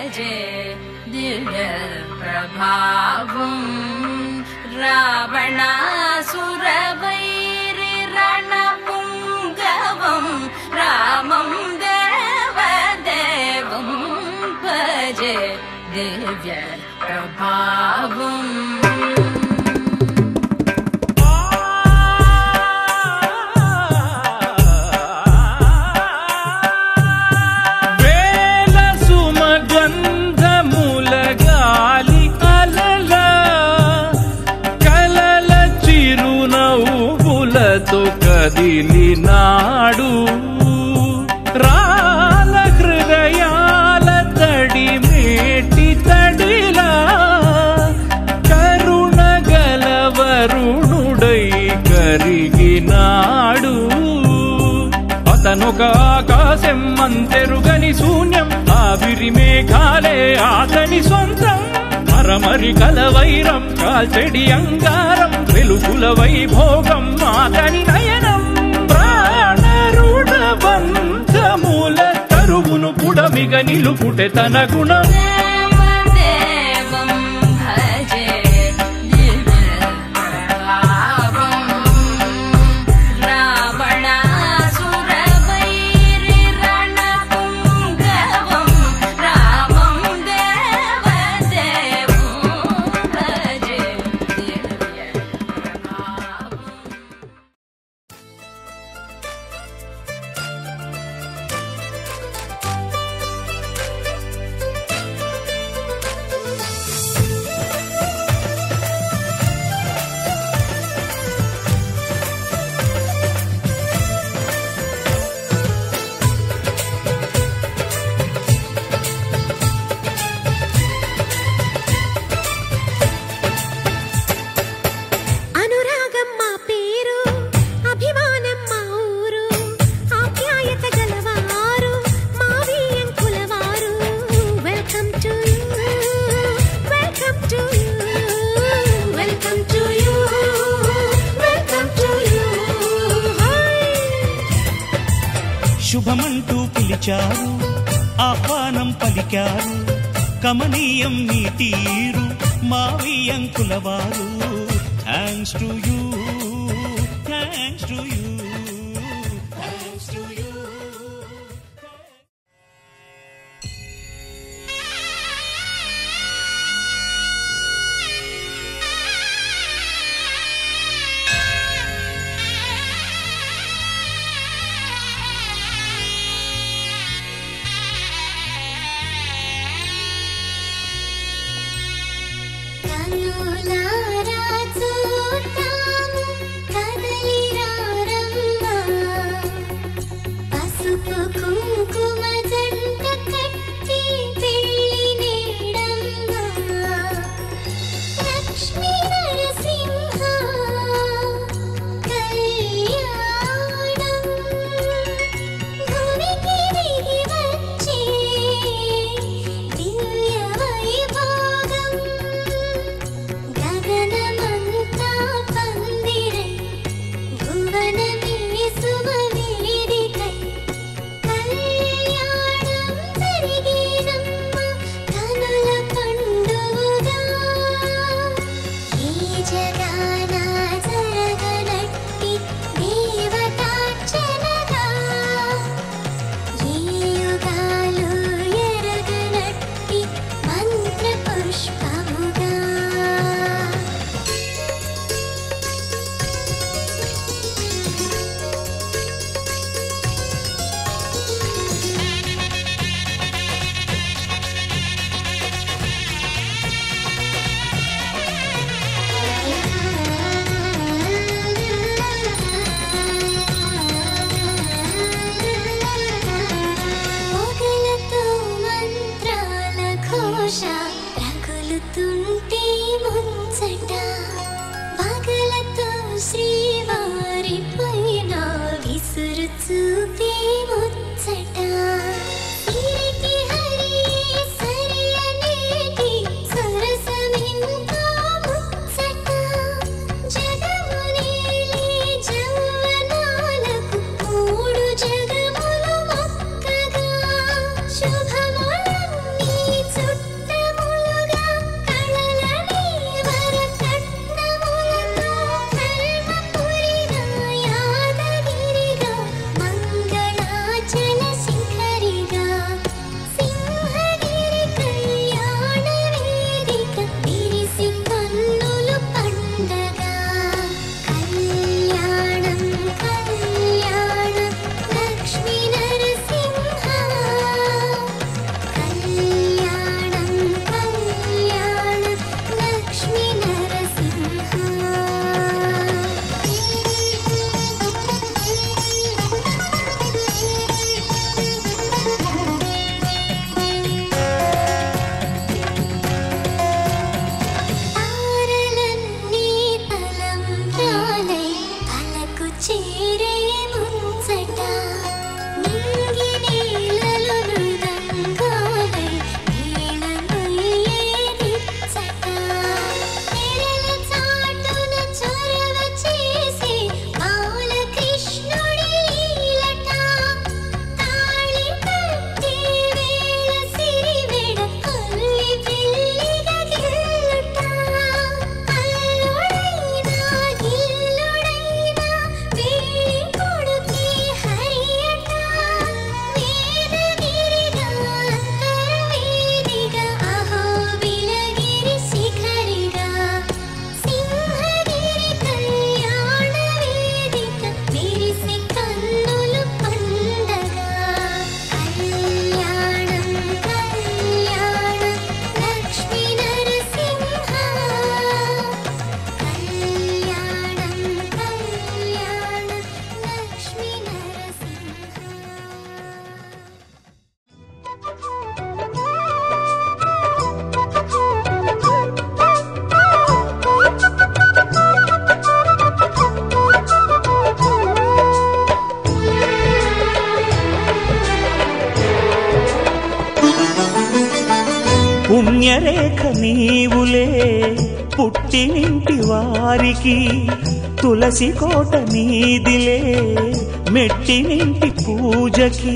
భజే దివ్య ప్రభావం రావణాసురవైరి రణపుంగవం రామం దేవదేవం భజే దివ్య ప్రభావం కదిలినాడు రాల హృదయాల తడి మేటి తడిలా కరుణ గలవరుణుడై కరిగినాడు అతనొక ఆకాశం అంతెరుగని శూన్యం ఆవిరి మేఘాలే అతని సొంతం మరమరి కలవైరం కాల్చెడి అంగారం వెలుగుల వైభోగం అతని నయనం ప్రాణరుణ బంధముల తరువును పుడమిగ నిలుపుటె తన గుణం శుభమంటూ పిలిచారు ఆహ్వానం పలికారు కమనీయం నీ తీరు మావియంకులవారు thanks to you thanks to you thanks to you శుభములన్నీ పుణ్యరేఖ నీవులే పుట్టినింటి వారికి తులసి కోట నీదిలే మెట్టినింటి పూజకి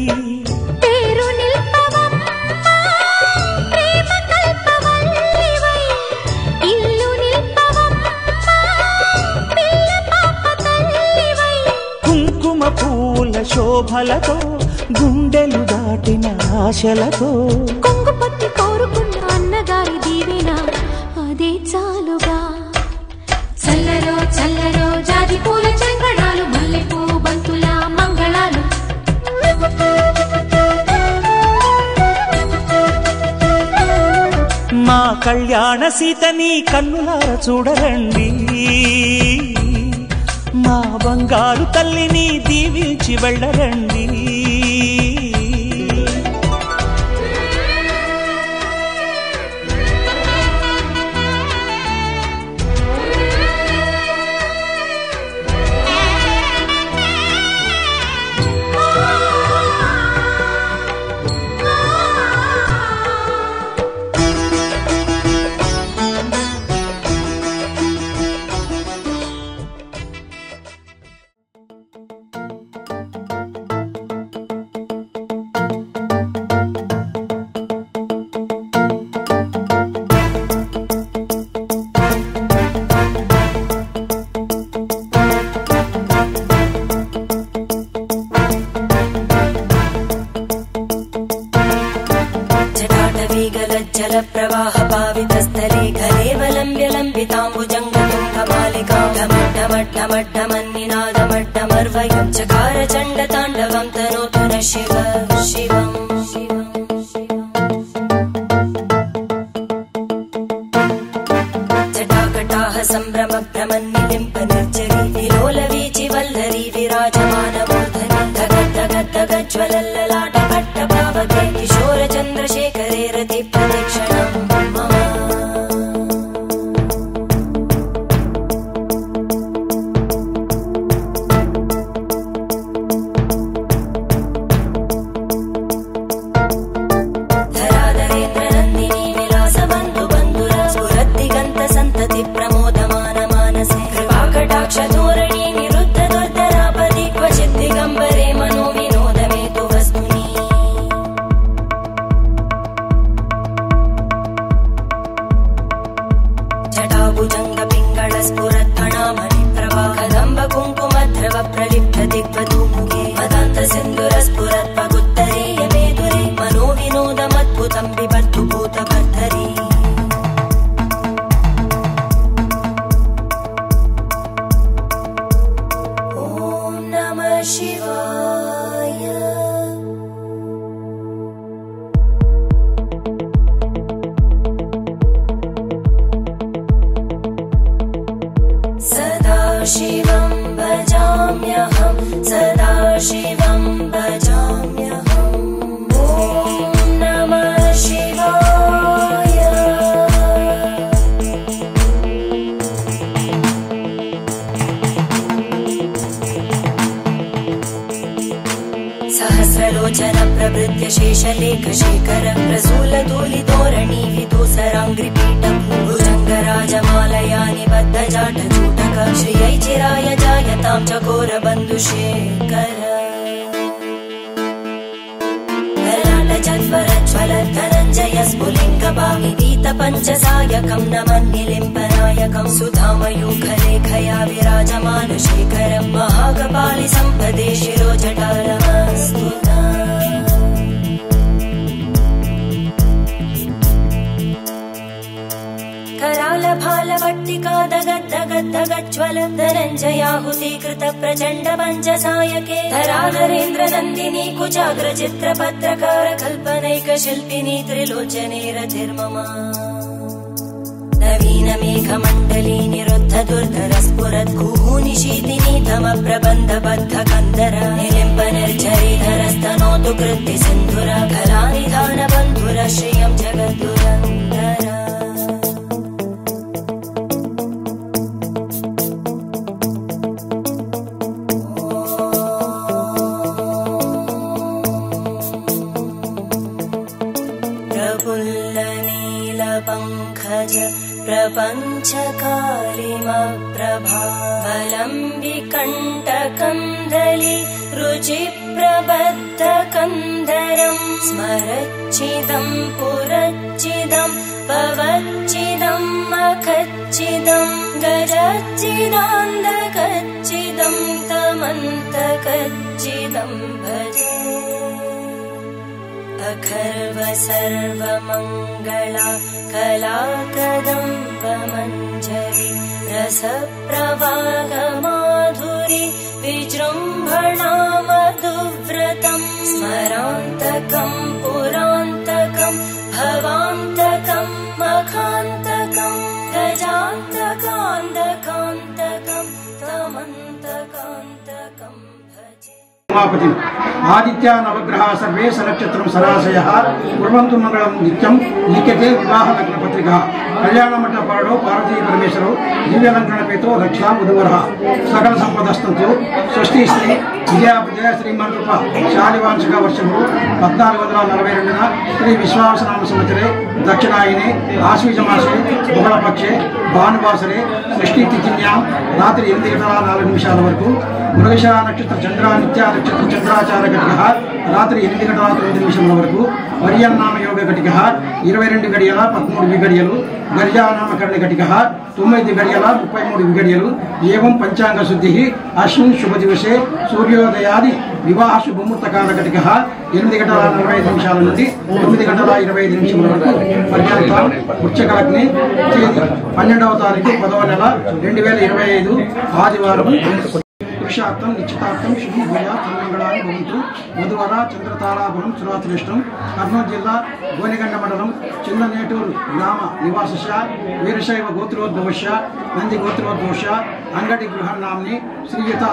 కుంకుమ పూల శోభలతో గుండెలు దాటిన ఆశలతో కొంగుపత్తి కోరుకున్న అన్నగారి దీవెన అదే చాలుగా చల్లరో చల్లరో జాజి పూల చంగడాలు మల్లెపూ బంతుల మంగళాలు మా కళ్యాణ సీతని కన్నులార చూడరండి మా బంగారు తల్లిని దీవించి వెళ్ళరండి शिल्पिनी त्रिलोचने रतिर्ममा नवीन मेघमण्डली निरुद्ध दुर्धरस्फुरत् कुहूनिशीतिनी तम प्रबन्ध बद्ध कन्दर निलिम्ब निर्झरीधरस्तनोतु कृत्ति सिन्धुर कलानिधान बन्धुर श्रियं जगद्दुरन्दर प्रपञ्चकालिमप्रभावलं विकण्टकन्दलि रुचिप्रबद्धकन्दरं स्मरच्चिदं पुरच्चिदं भवच्चिदं मखच्चिदं गजच्चिदान्धकच्चिदं तमन्तकच्चिदं भजे अखर्व सर्वमङ्गला कलाकदम्बमञ्जरी रसप्रवाहमाधुरी विजृम्भणा मधुव्रतं स्मरान्तकं पुरान्तकं भवान्तकं मखान्तकं गजान्तकान्तकान्तकं तमन्तकान्तकं भजे उमापति आदित्या नवग्रह सर्वे सनक्षत्रं सराशयः कुर्वन्तु मंगलं नित्यं लिख्यते विवाह लग्न पत्रिका कल्याण मंडपाडो पार्वती परमेश्वरो दिव्यलंकरणपेतो रक्षा उदवरः सकल संपदस्तंतु स्वस्ति श्री विजयापजय श्रीमंतृप शालिवांशक वर्षमु 1442 श्री विश्वावसनाम संवत्सरे दक्षिणायने आश्वीज मासे बहलपक्षे भानुवासरे षष्ठी तिथिन्यां रात्रि 8:04 वరకు మృగశిర నక్షత్ర చంద్ర నిత్య నక్షత్ర చంద్రాచార ఘటిక రాత్రి 8:09 వరకు వర్యన్నామ యోగ ఘటిక 22 గడియల 13 విఘడియలు గర్జానామకరణ ఘటిక 9 గడియల 33 విఘడియలు ఏవం పంచాంగ శుద్ధి అశ్విన్ శుభ దివసే సూర్యోదయాది వివాహ శుభముహూర్తకాల ఘటిక 8:45 నుండి 9:25 వరకు పర్యంతం వృశ్చిక లగ్ని తేదీ 12వ తారీఖు 10వ నెల 2025 ఆదివారం पुरुषार्थम निश्चितार्थम शुभि भूया तन्मंगलानि भवन्तु मधुवर चंद्रताराभुरं सुराश्रेष्ठं कर्नूल जिल्ला गोनेगंड मंडलम चिन्ननेटूरु ग्राम निवासस्य वीरशैव गोत्रोद्भवस्य नंदी गोत्रोद्भवस्य अंगडी गृह नाम्नि श्रीयुत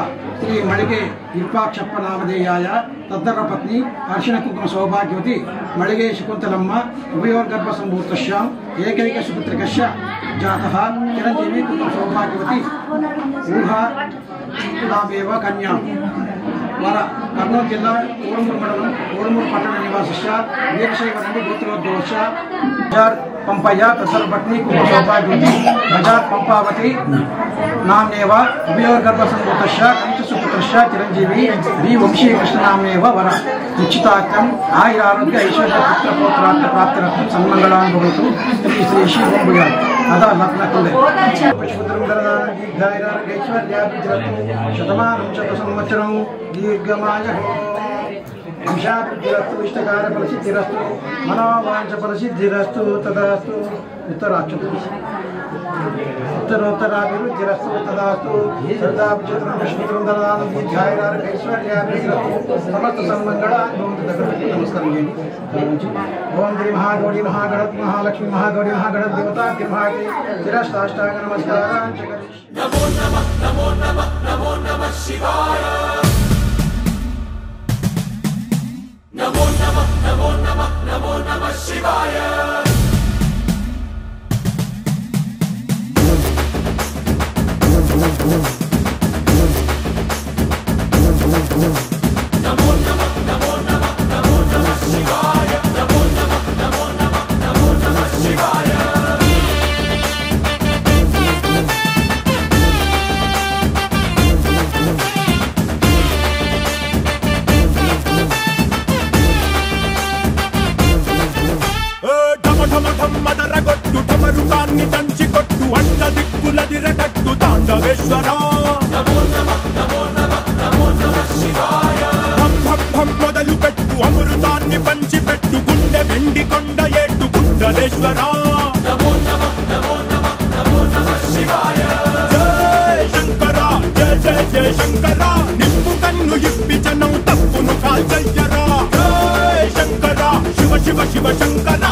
श्री मळिगे विरूपाक्षप्प नामधेयाय तद्धर्मपत्नी अर्चन कुंकुम सौभाग्यवती मळिगे शकुन्तलम्म उभयोर्गर्भ संभूतस्याम् एकैक सुपुत्रिकस्य जातः चिरंजीवी कुंकुम सौभाग्यवती ऊहा नामेव कन्या वर कर्नूल जिल्ला कोडमूरु मंडलम कोडमूरु पट्टण निवासस्य वीरशैव नंदी गोत्रोद्भवस्य बजार पंपय्य तद्धर्मपत्नी कुंकुम सौभाग्यवती बजार पंपावती नाम्नेव उभयोर्गर्भ संभूतस्य कंचसुपुत्रस्य चिरंजीवी वी वंशी कृष्ण नाम्नेव वर निश्चितार्थम आयुरारोग्य ऐश्वर्य पुत्र पौत्रार्थ प्राप्तिरर्थम सन्मंगलानि भवन्तु श्री श्री श्री भूया अदा लग्नकुले पुष्पद्रं दरदानं दीर्घायुरारोग्यैश्वर्याभिवृद्धिरस्तु शतमानं शतसंवत्सरं दीर्घमायुः वंशाभिवृद्धिरस्तु इष्टकार्यफलसिद्धिरस्तु मनोवाञ्छफलसिद्धिरस्तु तदास्तु उत्तराक्षतु उत्तरोत्तराभिवृद्धिरस्तु तदास्तु श्रद्धाभिचत्रं पुष्पद्रं दरदानं दीर्घायुरारोग्यैश्वर्याभिवृद्धिरस्तु समस्त सन्मंगलानि भवन्तु दगड़पति नमस्कारं ओम श्री महागौरी महागणत महालक्ष्मी महागौरी महागणत देवता महागे शिरस्ताष्टांग नमस्कारान् च नमो नमः नमो नमः नमो नमः शिवाय नमो नमः नमो नमः नमो नमः शिवाय नमो नमः नमो नमः नमो नमः शिवाय नमो नमः नमो नमः नमो नमः शिवाय మదరగొట్టు ఢమరుకాన్ని దంచి కొట్టు అండ దిక్కులదిరగట్టు తాండవేశ్వర నమో నమః నమో నమః నమో నమః శివాయ భం భం భం మొదలు పెట్టు అమృతాన్ని పంచి పెట్టు గుండె వెండి కొండ ఏట్టు గుండలేశ్వర నమో నమః నమో నమః నమో నమః శివాయ జయ శంకర జయ జయ జయ శంకర నిప్పు కన్ను ఇప్పి జనం తప్పును కాల్చయ్యరా జయ శంకర శివ శివ శివ శంకర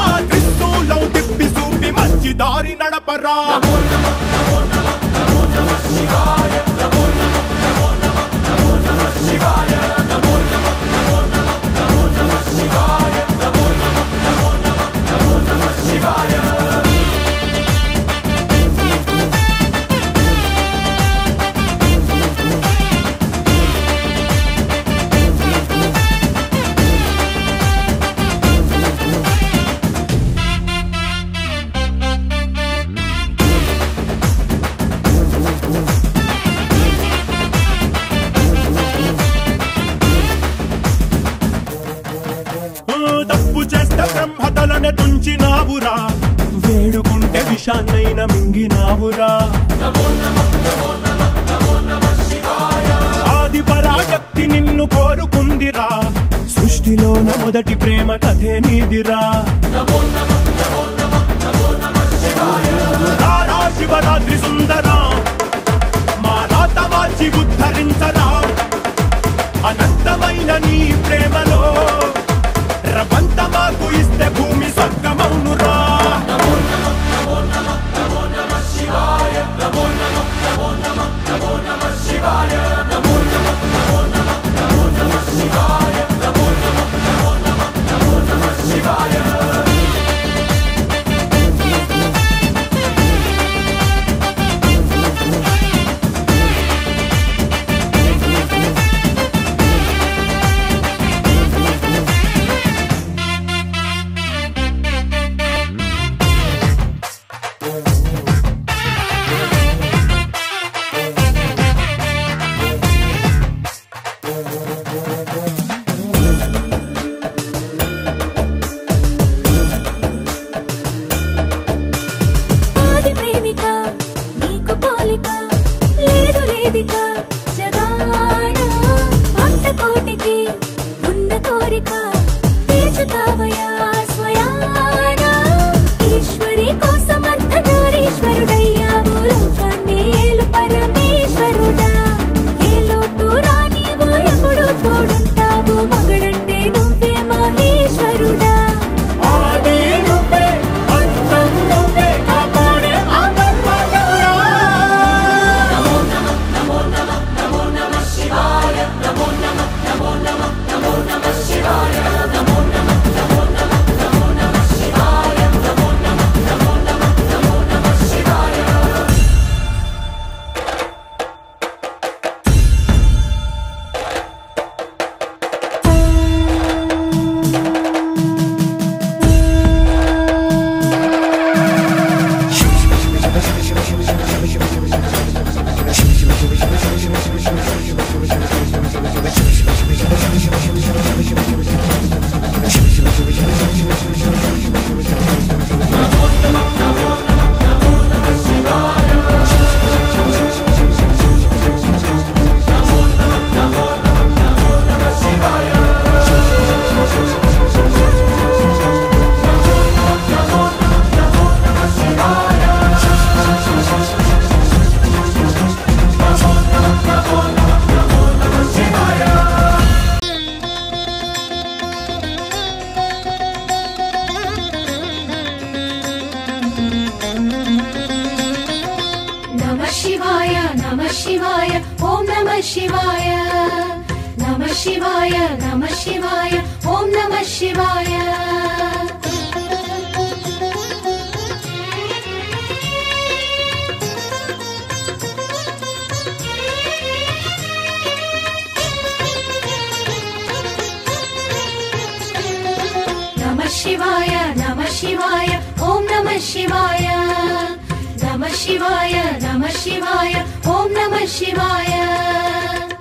दारी नडपरा नमो नमः नमो नमः नमो नमः शिवाय नमो नमः नमो नमः नमो नमः शिवाय नमो नमः नमो नमः नमो नमः शिवाय नमो नमः नमो नमः नमो नमः शिवाय బ్రహ్మతలనే తుంచినావురా వేడుకుంటే విషాన్నైన మింగినావురా ఆది పరాశక్తి నిన్ను కోరుకుందిరా సృష్టిలోన మొదటి ప్రేమ కథే నీదిరా శివరాత్రి సుందరా మా రాత మార్చి ఉద్ధరించరా అనంతమైన నీ ప్రేమలో రవంత మాకు ఇస్తే భూమి స్వర్గమౌనురా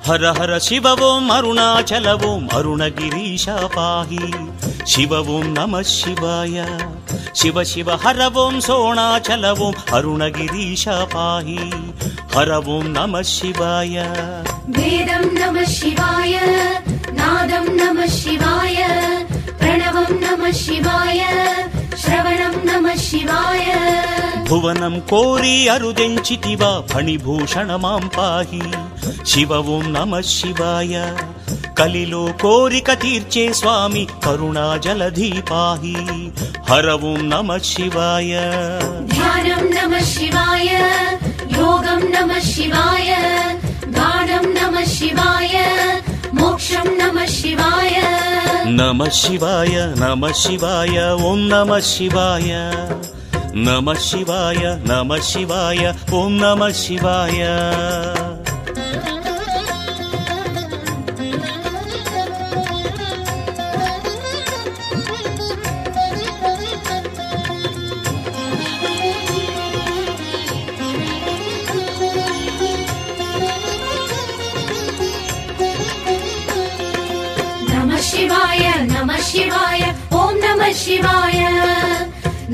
హర హర శివ ఓం అరుణాచల ఓం అరుణగిరీశ పాహి శివ ఓం నమ శివాయ శివ శివ హర ఓం సోణాచల ఓం అరుణగిరీశ పాహి హర ఓం నమ శివాయ వేదం నమ శివాయ నాదం నమ శివాయ ప్రణవం నమ శివాయ శ్రవణం నమ శివాయ భువనం కోరి అరుదెంచితివా ఫణిభూషణ మాం పాహి శివ ఓం నమ శివాయ కలిలో కోరిక తీర్చే స్వామి కరుణా జలధి పాహి హర ఓం నమ శివాయ ధ్యానం నమ శివాయ యోగం నమ శివాయ గానం నమ శివాయ మోక్షం నమ శివాయ నమ శివాయ నమ శివాయ ఓం నమ శివాయ నమ శివాయ నమ శివాయ ఓం నమ శివాయ నమ శివాయ ఓం నమ नमः शिवाय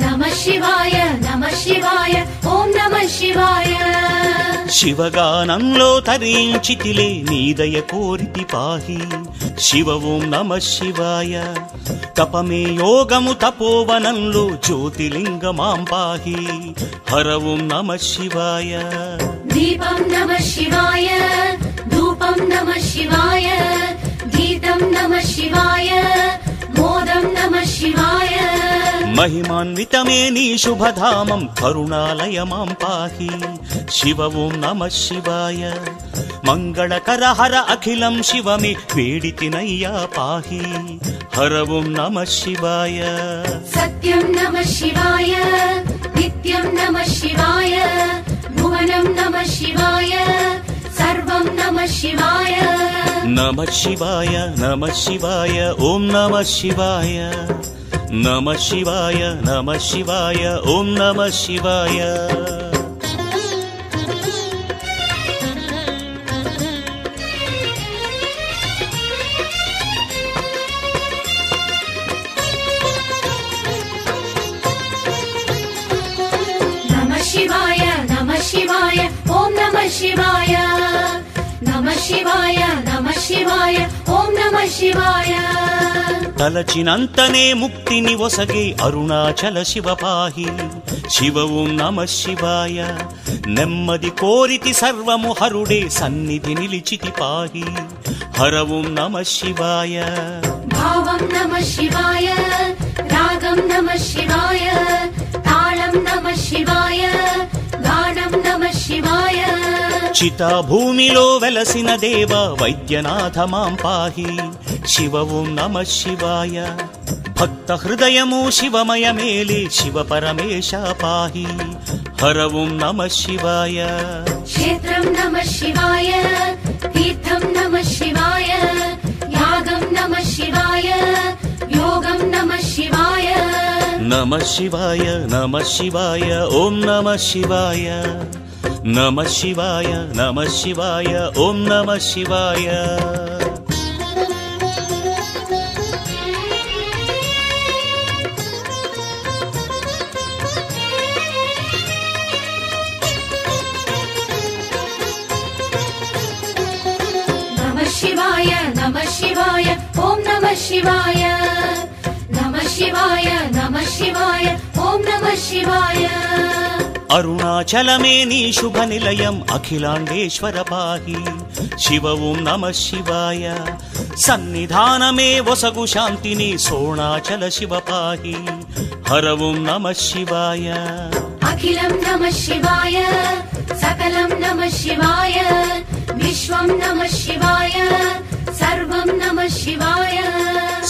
नमः शिवाय नमः शिवाय ॐ नमः शिवाय శివగానంలో తరించితిలే నీదయ కోరితి పాహి శివ ఓం నమః శివాయ తపమే యోగము తపోవనంలో జ్యోతిలింగమాం పాహి హర ఓం నమః శివాయ दीपं नमः शिवाय धूपं नमः शिवाय गीतं नमः शिवाय मोदं नमः शिवाय మహిమాన్వితమే నీ శుభధామం కరుణాలయమాం పాహి శివ ఓం నమః శివాయ మంగళకర హర అఖిలం శివమే వేడితినయ్యా పాహి హర ఓం నమః శివాయ सत्यं नमः शिवाय नित्यं नमः शिवाय भुवनं नमः शिवाय सर्वं नमः शिवाय నమః శివాయ నమః శివాయ ఓం నమః శివాయ నమః శివాయ నమః శివాయ ఓం నమః శివాయ नमः शिवाय नमः शिवाय ॐ नमः शिवाय नमः शिवाय नमः शिवाय ॐ नमः शिवाय తలచినంతనే ముక్తిని ఒసగే అరుణాచల శివ పాహి శివ ఓం నమః శివాయ నెమ్మది కోరితి సర్వము హరుడే సన్నిధి నిలిచితి పాహి హర ఓం నమః శివాయ भावं नमः शिवाय रागं नमः शिवाय ताళं नमः शिवाय गानं नमः शिवाय చితా భూమిలో వెలసిన దేవ వైద్యనాథ మాం పాహి శివ ఓం నమః శివాయ భక్త హృదయము శివమయమేలే శివ పరమేశ పాహి హర ఓం నమః శివాయ क्षेत्रं नमः शिवाय तीर्थं नमः शिवाय यागं नमः शिवाय योगं नमः शिवाय నమః శివాయ నమః శివాయ ఓం నమః శివాయ నమః శివాయ నమః శివాయ ఓం నమః శివాయ नमः शिवाय नमः शिवाय ॐ नमः शिवाय नमः शिवाय नमः शिवाय ॐ नमः शिवाय అరుణాచలమే నీ శుభ నిలయం అఖిలాండేశ్వర పాహి శివ ఓం నమః శివాయ సన్నిధానమే వసగు శాంతిని సోణాచల శివ పాహి హర ఓం నమః శివాయ अखिलं नमः शिवाय सकलं नमः शिवाय विश्वं नमः शिवाय सर्वं नमः शिवाय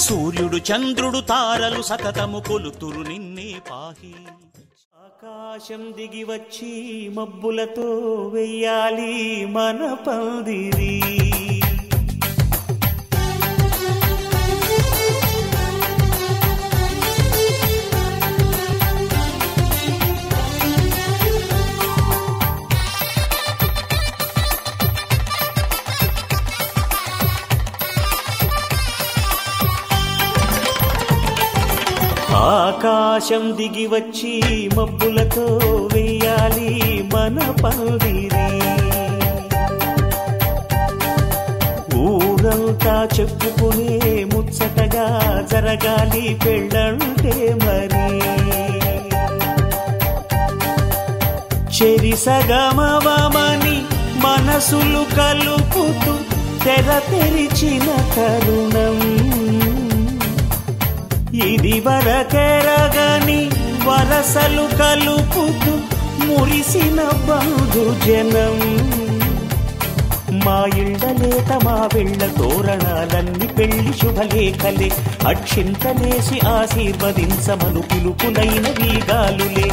సూర్యుడు చంద్రుడు తారలు సతతము కొలుతురు నిన్నే పాహి ఆకాశం దిగి వచ్చి మబ్బులతో వెయ్యాలి మన పందిరి ఆకాశం దిగి వచ్చి మబ్బులతో వెయ్యాలి మన పందిరి ఊరంతా చెప్పుకునే ముచ్చటగా జరగాలి పెళ్ళంటే మరి చెరిసగమవమని మనసులు కలుపుతూ తెర తెరిచిన తరుణం ఇది వరకెరగని వరసలు కలుపుతూ మురిసిన బంధుజనం మా ఇళ్ళలేత మా వెళ్ళ తోరణాలన్ని పెళ్లి శుభలేఖలే అక్షింతలేసి ఆశీర్వదించమను పిలుపులైన వీగాలులే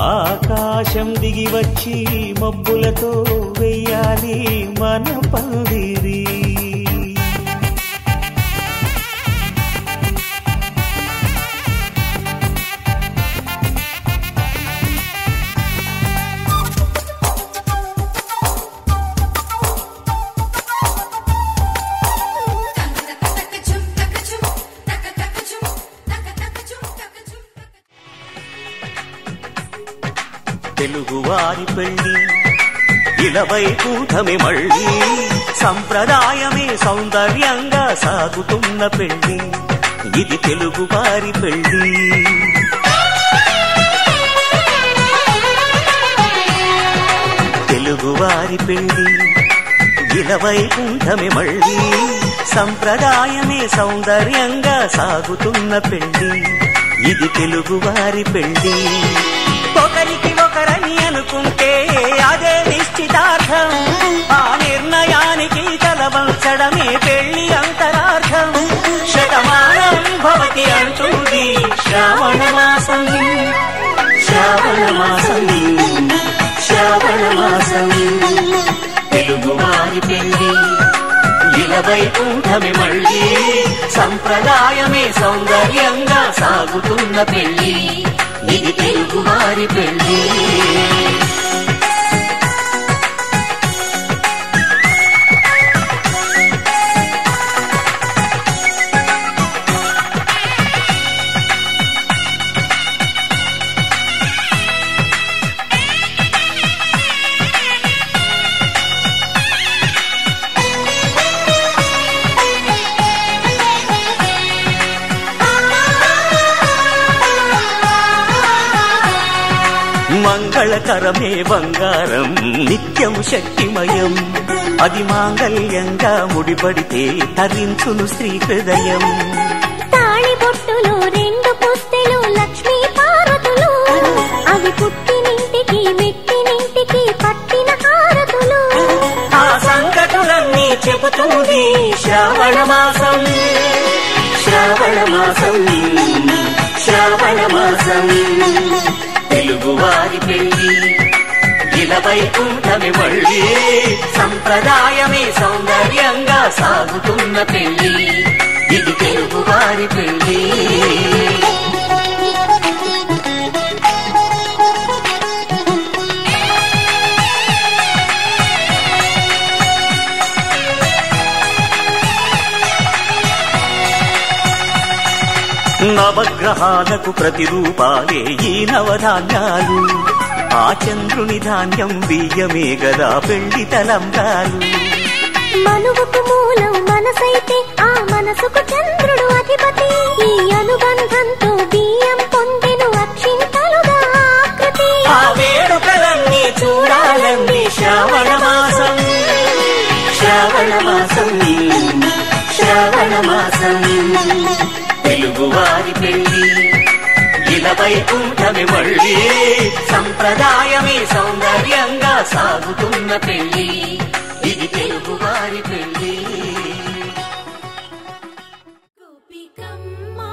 ఆకాశం దిగి వచ్చి మబ్బులతో వెయ్యాలి మన పందిరి తెలుగువారి పెళ్లి ఇలవైకుంఠమే మళ్ళీ సంప్రదాయమే సౌందర్యంగా సాగుతున్న పెళ్లి ఇది తెలుగువారి పెళ్లి తెలుగువారి పెళ్లి ఇలవైకుంఠమే మళ్ళీ సంప్రదాయమే సౌందర్యంగా సాగుతున్న పెళ్లి ఇది తెలుగువారి పెళ్లి ఒకరికి ఒకరని అనుకుంటే అదే నిశ్చితార్థం ఆ నిర్ణయానికి తలవంచడమే పెళ్లి అంతరార్థం శతమానం భవతి అంటుంది శ్రావణ మాసం శ్రావణ మాసం శ్రావణ మాసం తెలుగువారి పెళ్లి ఇలవైకుంఠమే మళ్ళీ సంప్రదాయమే సౌందర్యంగా సాగుతున్న పెళ్లి ఇది తెలుగువారి పెళ్లి మంగళకరమే బంగారం నిత్యం శక్తిమయం అది మాంగళ్యంగా ముడిపడితే తరించును స్త్రీ హృదయం తాళిబొట్టులో రెండు పుస్తెలు లక్ష్మీ పార్వతులు అవి పుట్టినింటికి మెట్టినింటికి పట్టిన హారతులు ఆ సంగతులన్నీ చెబుతుంది శ్రావణ మాసం శ్రావణ మాసం శ్రావణ మాసం తెలుగువారి పెళ్లి ఇలవైకుంఠమే మళ్ళీ సంప్రదాయమే సౌందర్యంగా సాగుతున్న పెళ్లి ఇది తెలుగువారి పెళ్లి నవగ్రహాలకు ప్రతిరూపాలే ఈ నవధాన్యాలు ఆ చంద్రుని ధాన్యం బియ్యమే గదా పెళ్లి తలంబ్రాలు మనువుకు మూలం మనసైతే ఆ మనసుకు చంద్రుడు అధిపతి ఈ అనుబంధంతో బియ్యం పొందెను అక్షింతలుగా ఆకృతి ఆ వేడుకలన్నీ చూడాలండి శ్రావణ మాసం శ్రావణ మాసం శ్రావణ మాసం తెలుగువారి పెళ్లి ఇలవైకుంఠమే మళ్ళీ సంప్రదాయమే సౌందర్యంగా సాగుతున్న పెళ్లి ఇది తెలుగువారి పెళ్లి గోపికమ్మా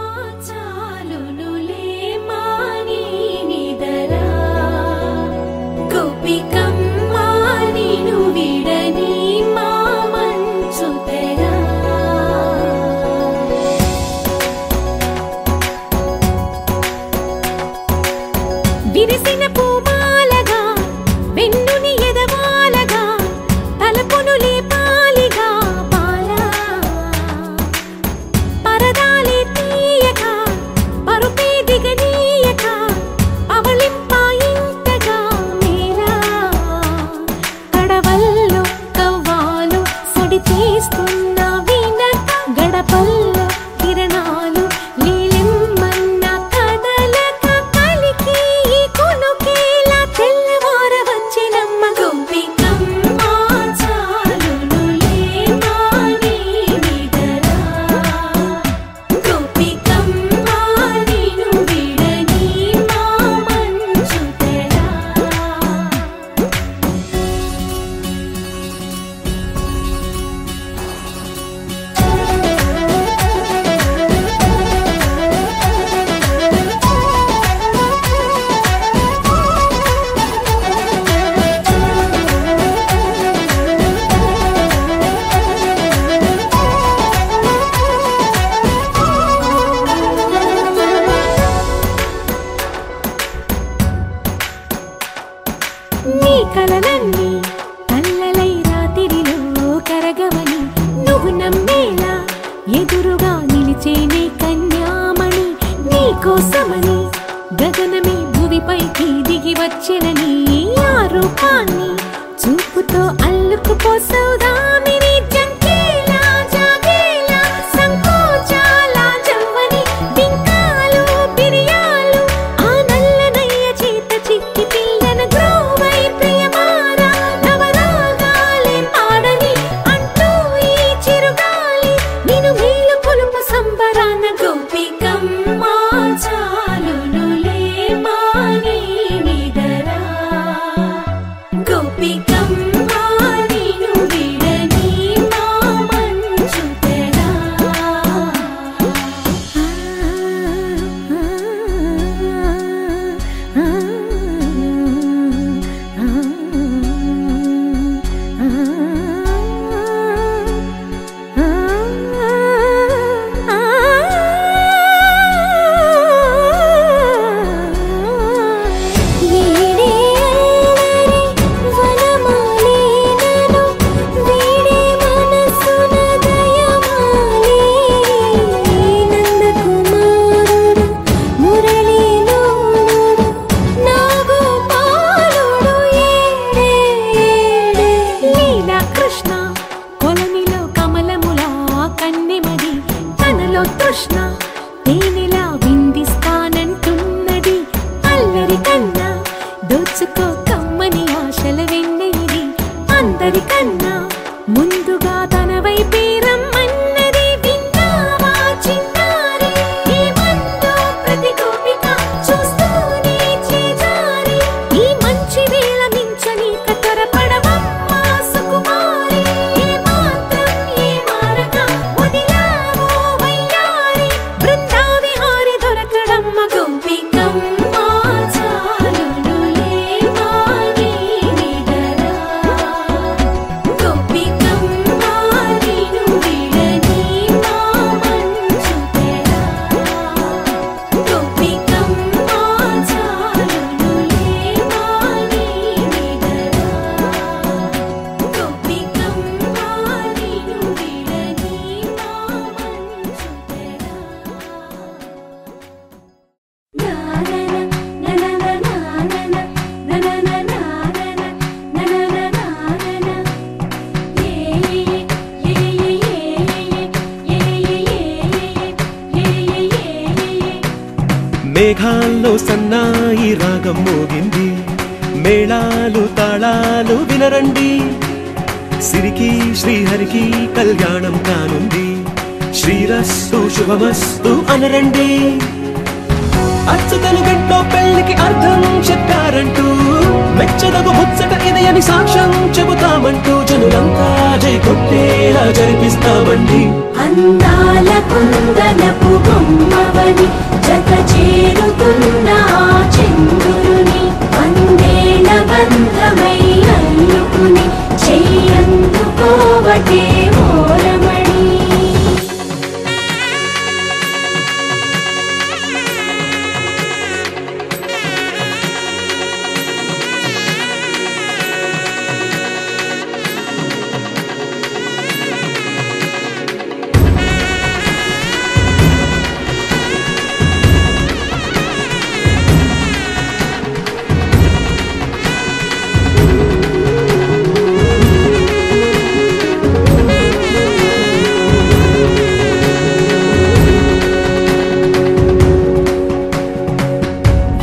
చాలునులే మాని నిదరా గోపికమ్మా నిను విడని మా మంచు తెరా విరిసిన పూమాలగా వెన్నుని ఎదవాలగా తలపును లేపాలిగా పాలా పరదాలే తీయక పరుపే దిగనీయక పవళింపాయింతగా మేలా కడవల్లో కవ్వాలు సడి చేస్తున్న వినక గడపల్లో కిరణాలు నీలిమ్మన్న కదలక కలికి కొనుకేలా తెల్లవార వచ్చినమ్మ గోపికమ్మ చాలునులే మాని నిదరా గోపికమ్మ నిను విడని మా మంచు తెరా నీ కలలన్నీ కల్లలై రాత్రిలో కరగవని నువ్వు నమ్మేలా ఎదురుగా నిలిచేనే కన్యామణి నీ కోసమని గగనమే భువిపైకి దిగి వచ్చినని ఆ రూపాన్ని చూపుతో అల్లుకుపోసౌదామిని జంకేలా జాగేలా సంకోచాల జవ్వని బింకాలు బిరియాలు ఆ నల్లనయ్య చేత చిక్కి పిల్లన గ్రోవై ప్రియమార నవరాగాలే పాడని అంటూ ఈ చిరుగాలి నిన్ను మేలు కొలుపు సంబరాన గోపికమ్మ చాలునులే మాని నిదరా గోపికమ్మ నిన్ను విడని మా మంచు తెరా కృష్ణ కొలనిలో కమలములా కన్నెమది తనలో తృష్ణ తేనెలా విందిస్తానంటున్నది అల్లరి కన్నా దోచుకో కమ్మని ఆశల వెన్నెయిది అందరికన్నా ముందుగా తన వైపే రమ్మన్నది విన్నావా చిన్నారి ఏమందో ప్రతి గోపిక చూస్తూనే చేజారి ఈ మంచి వేళ మించని కతరపడవమ్మ సుకుమారి ఏ మాత్రం ఏ మారక వదిలావో వయ్యారి బృందావిహారి దొరకడమ్మ గోపికమ్మ చాలునులే మాని నిదరా గోపికమ్మ నిన్ను విడని మా మంచు తెరా గోపికమ్మ చాలునులే మాని నిదరా గోపికమ్మ నిన్ను విడని మా మంచు తెరా మేఘాల్లో సన్నాయి రాగం మోగింది మేళాలు తాళాలు వినరండి సిరికి శ్రీహరికి కళ్యాణం కానుంది శ్రీరస్తు శుభమస్తు అనరండి అచ్చతను గంటో పెళ్లికి అర్థం చెప్పారంటూ మెచ్చదగు ముచ్చట ఇది అని సాక్ష్యం చెబుతామంటూ జనులంతా జై కొట్టేలా జరిపిస్తామండి అందాల కుందనపు బొమ్మవని జత చేరుతున్న ఆ చంద్రుని వందేళ్ల బంధమై అల్లుకుని చెయ్యందుకోవటే ఓరమణి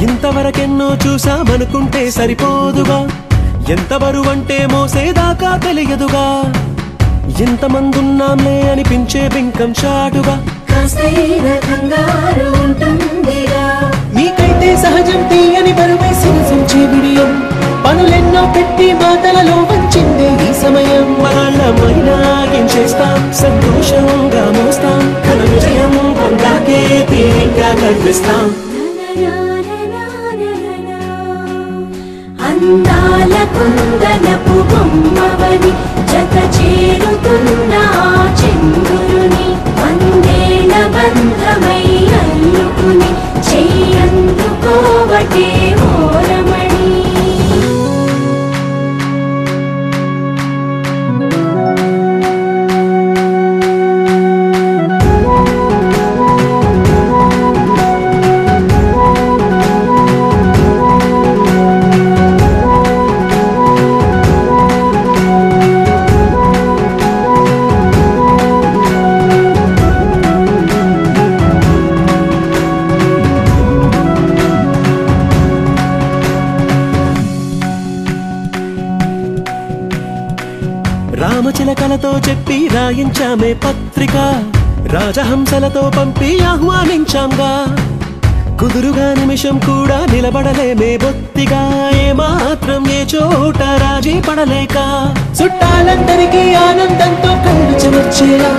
ఇంతవరకెన్నో చూసామనుకుంటే సరిపోదుగా ఎంత బరువంటే మోసేదాకా తెలియదుగా ఎంతమందున్నాంలే అనిపించే బింకం చాటుగా కాస్తైన కంగారు ఉంటుందిరా మీకైతే సహజం తీయని బరువై సిరసించే బిడియం పనులెన్నో పెట్టి మాటలలో వంచిందే ఈ సమయం వాళ్ళమైనా ఏం చేస్తాం సంతోషంగా మోస్తాం ఘన విజయం పొందాకే తీరిగ్గా కనిపిస్తాం అందాల కుందనపు బొమ్మవని జత చేరుతున్న ఆ చంద్రుని వందేళ్ల బంధమై అల్లుకుని చెయ్యందుకోవటే ఓరమణి మాటలతో చెప్పి రాయించామే పత్రిక రాజహంసలతో పంపి ఆహ్వానించాంగా కుదురుగా నిమిషం కూడా నిలబడలేమే బొత్తిగా ఏమాత్రం ఏ చోట రాజీ పడలేక చుట్టాలందరికీ ఆనందంతో కళ్ళు చెమర్చేలా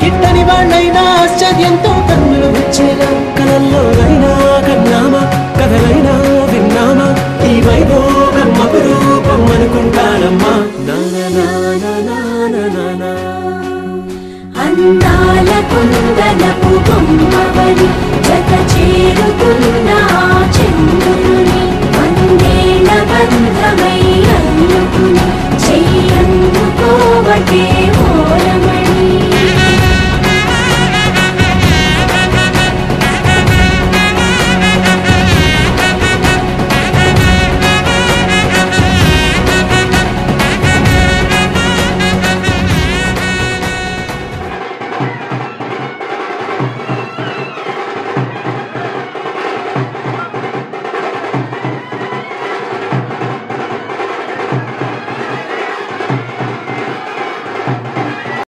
కిట్టని వాళ్ళైనా ఆశ్చర్యంతో కన్నులు వచ్చేలా కలల్లోనైనా కన్నామా కథలైనా విన్నామా ఈ వైభోగం అపురూపం అనుకుంటానమ్మా అందాల కుందనపు బొమ్మవని జత చేరుతున్న ఆ చంద్రుని వందేళ్ల బంధమై అల్లుకుని చెయ్యందుకోవటే